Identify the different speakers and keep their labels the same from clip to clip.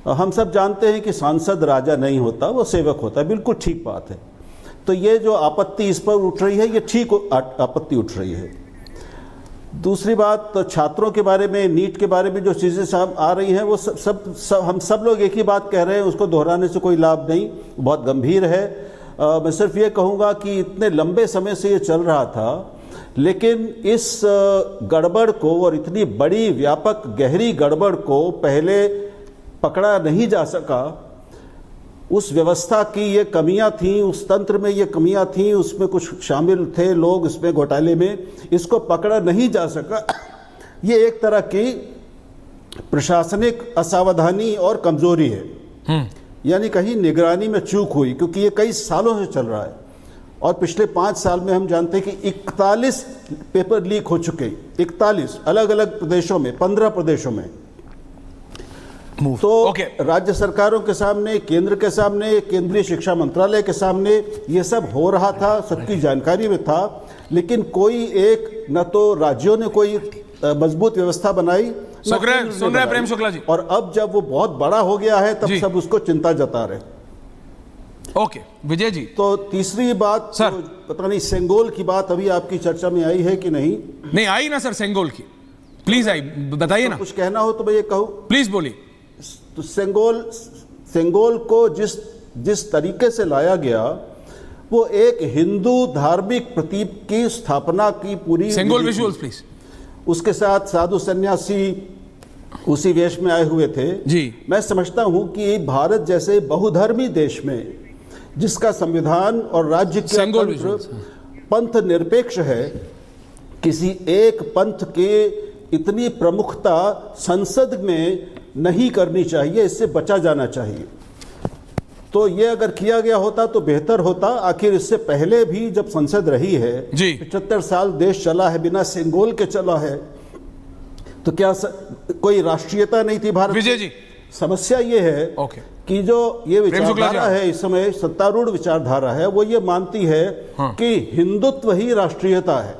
Speaker 1: हम सब जानते हैं कि सांसद राजा नहीं होता, वो सेवक होता है, बिल्कुल ठीक बात है। तो ये जो आपत्ति इस पर उठ रही है, ये ठीक आपत्ति उठ रही है। दूसरी बात, तो छात्रों के बारे में, नीट के बारे में जो चीज़ें सामने आ रही हैं, वो हम सब लोग एक ही बात कह रहे हैं, उसको दोहराने से कोई लाभ नहीं, बहुत गंभीर है। मैं सिर्फ ये कहूँगा कि इतने लंबे समय से ये चल रहा था, लेकिन इस गड़बड़ को और इतनी बड़ी व्यापक गहरी गड़बड़ को पहले पकड़ा नहीं जा सका। उस व्यवस्था की ये कमियां थीं, उस तंत्र में ये कमियां थीं, उसमें कुछ शामिल थे लोग इसमें घोटाले में, इसको पकड़ा नहीं जा सका। ये एक तरह की प्रशासनिक असावधानी और कमजोरी है, यानी कहीं निगरानी में चूक हुई, क्योंकि ये कई सालों से चल रहा है और पिछले 5 साल में हम जानते हैं कि 41 पेपर लीक हो चुके, 41 अलग अलग प्रदेशों में, 15 प्रदेशों में। तो राज्य सरकारों के सामने, केंद्र के सामने, केंद्रीय शिक्षा मंत्रालय के सामने ये सब हो रहा था, सबकी जानकारी में था, लेकिन कोई एक, न तो राज्यों ने कोई मजबूत व्यवस्था बनाई,
Speaker 2: सुन रहे प्रेम शुक्ला जी,
Speaker 1: और अब जब वो बहुत बड़ा हो गया है तब सब उसको चिंता जता रहे।
Speaker 2: ओके विजय जी,
Speaker 1: तो तीसरी बात सर, तो पता नहीं सेंगोल की बात अभी आपकी चर्चा में आई है कि नहीं?
Speaker 2: नहीं आई ना सर, सेंगोल की प्लीज आई, बताइए ना।
Speaker 1: कुछ कहना हो तो मैं ये कहूं,
Speaker 2: प्लीज बोलिए।
Speaker 1: तो सेंगोल को जिस तरीके से लाया गया, वो एक हिंदू धार्मिक प्रतीक की स्थापना की पूरी,
Speaker 2: सेंगोल विजुअल्स प्लीज।
Speaker 1: उसके साथ साधु सन्यासी उसी वेश में आए हुए थे
Speaker 2: जी।
Speaker 1: मैं समझता हूं कि भारत जैसे बहुधर्मी देश में, जिसका संविधान और राज्य का तंत्र पंथ निरपेक्ष है, किसी एक पंथ के इतनी प्रमुखता संसद में नहीं करनी चाहिए, इससे बचा जाना चाहिए। तो ये अगर किया गया होता तो बेहतर होता। आखिर इससे पहले भी जब संसद रही है, 75 साल देश चला है, बिना सेंगोल के चला है, तो क्या कोई राष्ट्रीयता नहीं थी भारत?
Speaker 2: विजय जी,
Speaker 1: समस्या ये है कि जो ये विचारधारा है इस समय, सत्तारूढ़ विचारधारा है, वो ये मानती है कि हिंदुत्व ही राष्ट्रीयता है।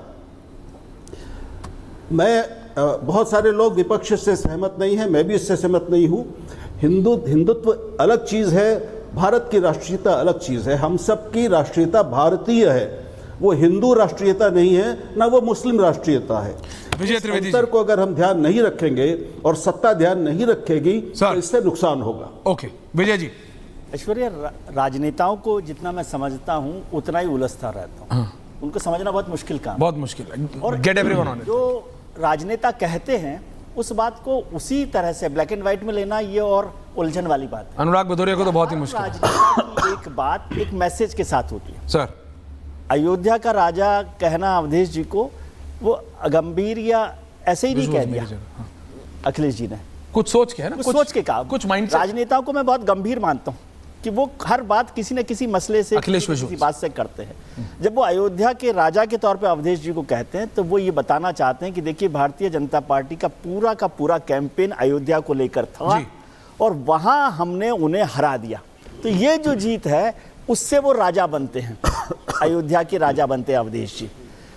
Speaker 1: मैं बहुत सारे लोग विपक्ष से सहमत नहीं है, मैं भी इससे सहमत नहीं हूं। हिंदुत्व अलग चीज है, भारत की राष्ट्रीयता अलग चीज है। हम सब की राष्ट्रीयता भारतीय है, वो हिंदू राष्ट्रीयता नहीं है, ना वो मुस्लिम राष्ट्रीयता है।
Speaker 2: विजय त्रिवेदी,
Speaker 1: अंतर को अगर हम ध्यान नहीं रखेंगे और सत्ता ध्यान नहीं रखेगी तो इससे नुकसान होगा।
Speaker 2: ओके विजय जी।
Speaker 3: ऐश्वर्या, राजनेताओं को जितना मैं समझता हूं उतना ही उलझता रहता हूं। उनको समझना बहुत मुश्किल काम,
Speaker 2: बहुत मुश्किल है।
Speaker 3: और
Speaker 2: गेट एवरीवन ऑन इट। जो
Speaker 3: राजनेता कहते हैं उस बात को उसी तरह से ब्लैक एंड व्हाइट में लेना, ये और उलझन वाली बात है।
Speaker 2: अनुराग भदौरिया को तो बहुत ही मुश्किल है।
Speaker 3: राजनेता की एक बात एक मैसेज के साथ होती है।
Speaker 2: सर,
Speaker 3: अयोध्या का राजा कहना अवधेश जी को वो गंभीर या ऐसे ही नहीं कह दिया अखिलेश जी ने,
Speaker 2: कुछ सोच के है ना,
Speaker 3: कुछ सोच के कहा।
Speaker 2: कुछ माइंड।
Speaker 3: राजनेताओं को मैं बहुत गंभीर मानता हूं कि वो हर बात किसी न किसी मसले से, किसी बात से करते हैं। जब वो अयोध्या के राजा के तौर पे अवधेश जी को कहते हैं तो वो ये बताना चाहते हैं कि देखिए, भारतीय जनता पार्टी का पूरा कैंपेन अयोध्या को लेकर था और वहां हमने उन्हें हरा दिया। तो ये जो जीत है उससे वो राजा बनते हैं, अयोध्या के राजा बनते हैं अवधेश जी।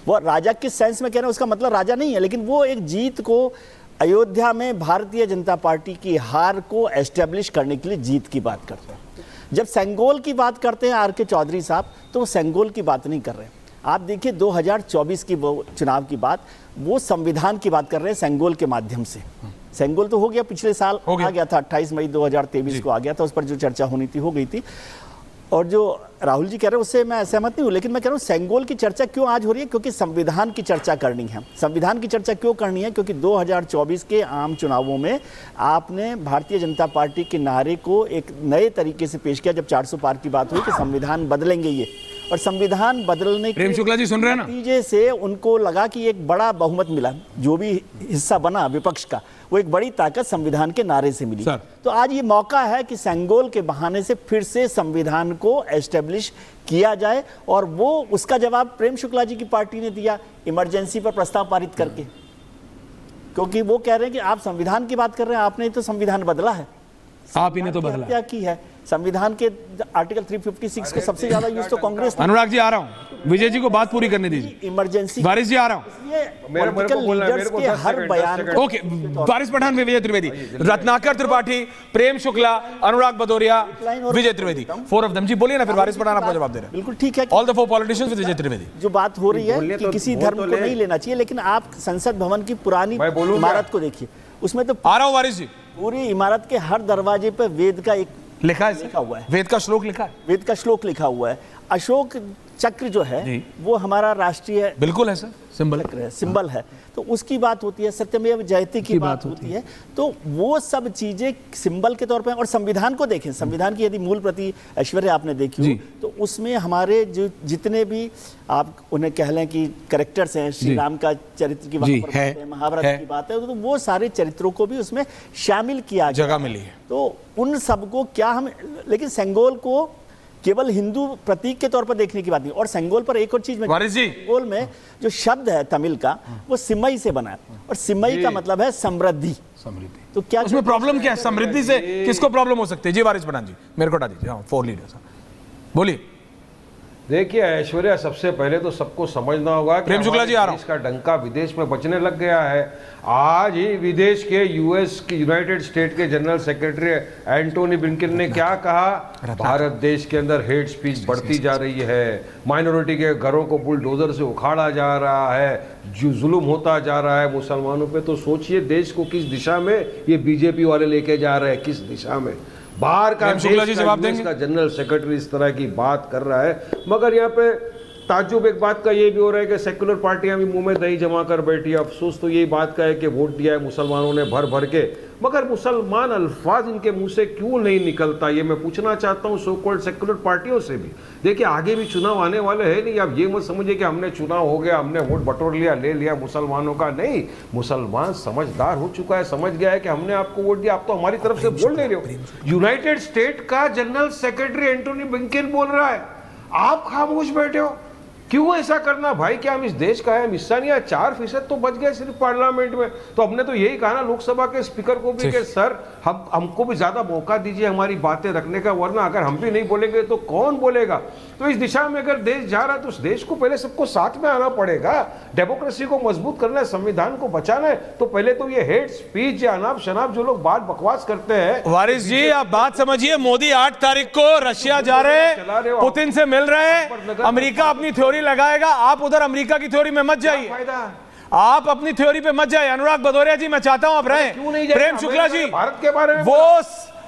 Speaker 3: वो राजा किस सेंस में कह रहे हैं उसका मतलब राजा नहीं है, लेकिन वो एक जीत को अयोध्या में भारतीय जनता पार्टी की हार को एस्टेब्लिश करने के लिए जीत की बात करते हैं। जब सेंगोल की बात करते हैं आर के चौधरी साहब, तो वो सेंगोल की बात नहीं कर रहे हैं। आप देखिए 2024 की वो चुनाव की बात, वो संविधान की बात कर रहे हैं सेंगोल के माध्यम से। सेंगोल तो हो गया, पिछले साल आ गया था, 28 मई 2023 को आ गया था, उस पर जो चर्चा होनी थी हो गई थी। और जो राहुल जी कह रहे हैं उससे मैं सहमत नहीं हूं, लेकिन मैं कह रहा हूं सेंगोल की चर्चा क्यों आज हो रही है? क्योंकि संविधान की चर्चा करनी है। संविधान की चर्चा क्यों करनी है? क्योंकि 2024 के आम चुनावों में आपने भारतीय जनता पार्टी के नारे को एक नए तरीके से पेश किया, जब 400 पार की बात हुई कि संविधान बदलेंगे ये, और संविधान बदलने के नतीजे से उनको लगा कि एक बड़ा बहुमत मिला, जो भी हिस्सा बना विपक्ष का, वो एक बड़ी ताकत संविधान के नारे से मिली। तो आज ये मौका है कि सेंगोल के बहाने से फिर से संविधान को एस्टेब्लिश किया जाए, और वो उसका जवाब प्रेम शुक्ला जी की पार्टी ने दिया इमरजेंसी पर प्रस्ताव पारित करके, क्योंकि वो कह रहे हैं कि आप संविधान की बात कर रहे हैं, आपने तो संविधान बदला है,
Speaker 2: आप ही ने तो बदला
Speaker 3: क्या की है। संविधान के आर्टिकल 356 का सबसे ज्यादा यूज तो कांग्रेस ने।
Speaker 2: अनुराग जी आ रहा हूं, विजय जी को बात पूरी करने दीजिए।
Speaker 3: इमरजेंसी
Speaker 2: वारिस जी आ रहा हूं।
Speaker 3: ये पॉलिटिकल लीडर्स के हर बयान को
Speaker 2: ओके, वारिस पठान में विजय त्रिवेदी, रत्नाकर त्रिपाठी, प्रेम शुक्ला, अनुराग भदौरिया, विजय त्रिवेदी, 4 ऑफ देम। जी बोलिए ना, फिर वारिस पठान आपको जवाब दे रहे हैं।
Speaker 3: बिल्कुल ठीक है।
Speaker 2: ऑल द 4 पॉलिटिशियंस विद विजय त्रिवेदी।
Speaker 3: जो बात हो रही है कि किसी धर्म को नहीं लेना चाहिए, लेकिन आप संसद भवन की पुरानी इमारत को देखिए, उसमें तो
Speaker 2: आ रहा हूं वारिस जी।
Speaker 3: पूरी इमारत के हर दरवाजे पर वेद का एक
Speaker 2: लिखा है,
Speaker 3: लिखा हुआ है,
Speaker 2: वेद का श्लोक लिखा है,
Speaker 3: वेद का श्लोक लिखा हुआ है। अशोक चक्र जो है
Speaker 2: जी।
Speaker 3: वो हमारा राष्ट्रीय
Speaker 2: बिल्कुल है सर, सिंबल
Speaker 3: चक्र है, सिंबल है। तो उसकी बात होती है, सत्यमेव जयते की बात होती है। तो वो सब चीजें सिंबल के तौर पे, और संविधान को देखें, संविधान की यदि मूल प्रति ऐश्वर्य आपने देखी हो तो उसमें हमारे जो जितने भी आप उन्हें कह लें कि कैरेक्टर्स हैं, श्री राम का चरित्र की वहां पर बात है, महाभारत की बात है, तो वो सारे चरित्रों को भी उसमें शामिल किया गया,
Speaker 2: जगह मिली है।
Speaker 3: तो उन सबको क्या हम, लेकिन सेंगोल को केवल हिंदू प्रतीक के तौर पर देखने की बात नहीं। और सेंगोल पर एक और चीज में, सेंगोल में जो शब्द है तमिल का, वो सिमई से बना है, और सिमई का मतलब है समृद्धि। तो क्या
Speaker 2: उसमें प्रॉब्लम क्या है? समृद्धि से किसको प्रॉब्लम हो सकती है? जी वारिस पठान जी, मेरे को हटा दीजिए। हाँ, 4 लीडर्स बोलिए।
Speaker 4: देखिए ऐश्वर्या, सबसे पहले तो सबको समझना होगा कि
Speaker 2: प्रेम शुक्ला जी आ रहा हूं।
Speaker 4: इसका डंका विदेश में बचने लग गया है। आज ही विदेश के यूएस के यूनाइटेड स्टेट के जनरल सेक्रेटरी एंटोनी ब्लिंकन ने क्या कहा? भारत देश के अंदर हेट स्पीच बढ़ती जा रही है, माइनॉरिटी के घरों को बुलडोजर से उखाड़ा जा रहा है, जो जुल्म होता जा रहा है मुसलमानों पे। तो सोचिए देश को किस दिशा में ये बीजेपी वाले लेके जा रहे हैं, किस दिशा में। बाहर का देश का जनरल सेक्रेटरी इस तरह की बात कर रहा है। मगर यहाँ पे ताज्जुब एक बात का ये भी हो रहा है कि सेक्युलर पार्टियां भी मुंह में दही जमा कर बैठी है। अफसोस तो यही बात का है कि वोट दिया है मुसलमानों ने भर भर के, मगर मुसलमान अल्फाज इनके मुंह से क्यों नहीं निकलता, ये मैं पूछना चाहता हूँ सो कॉल्ड सेक्युलर पार्टियों से भी। देखिए आगे भी चुनाव आने वाले हैं नहीं, आप ये मत समझिए कि हमने चुनाव हो गया, हमने वोट बटोर लिया, ले लिया मुसलमानों का। नहीं, मुसलमान समझदार हो चुका है, समझ गया है कि हमने आपको वोट दिया, आप तो हमारी तरफ से बोल नहीं रहे हो। यूनाइटेड स्टेट का जनरल सेक्रेटरी एंटोनी ब्लिंकन बोल रहा है, आप खामोश बैठे हो। क्यों ऐसा करना भाई? क्या हम इस देश का है हिस्सा नहीं है? 4% तो बच गए सिर्फ पार्लियामेंट में। तो हमने तो यही कहा ना लोकसभा के स्पीकर को भी कि सर हमको भी ज्यादा मौका दीजिए हमारी बातें रखने का, वरना अगर हम भी नहीं बोलेंगे तो कौन बोलेगा। तो इस दिशा में अगर देश जा रहा है तो उस देश को पहले सबको साथ में आना पड़ेगा। डेमोक्रेसी को मजबूत करना है, संविधान को बचाना है, तो पहले तो ये हेट स्पीच या अनाप शनाप जो लोग बात बकवास करते हैं।
Speaker 2: वारिस जी आप बात समझिए, मोदी 8 तारीख को रशिया जा रहे हैं, पुतिन से मिल रहे हैं, अमेरिका अपनी थ्योरी लगाएगा, आप उधर अमेरिका की थ्योरी में मत जाइए, आप अपनी थ्योरी पे मत जाइए। अनुराग भदौरिया जी मैं चाहता हूं आप रहें। प्रेम शुक्ला जी
Speaker 4: भारत के बारे में
Speaker 2: वो,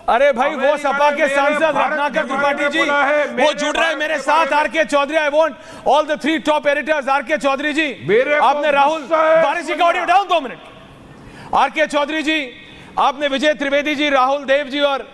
Speaker 2: अरे भाई वो सपा के सांसद रत्नाकर त्रिपाठी जी वो जुड़ रहे हैं मेरे साथ। RK Chaudhary, I want all the 3 top editors. RK Chaudhary ji, आपने राहुल वारिस जी का audio down 2 minute. RK Chaudhary ji, आपने विजय त्रिवेदी जी, राहुल देव जी और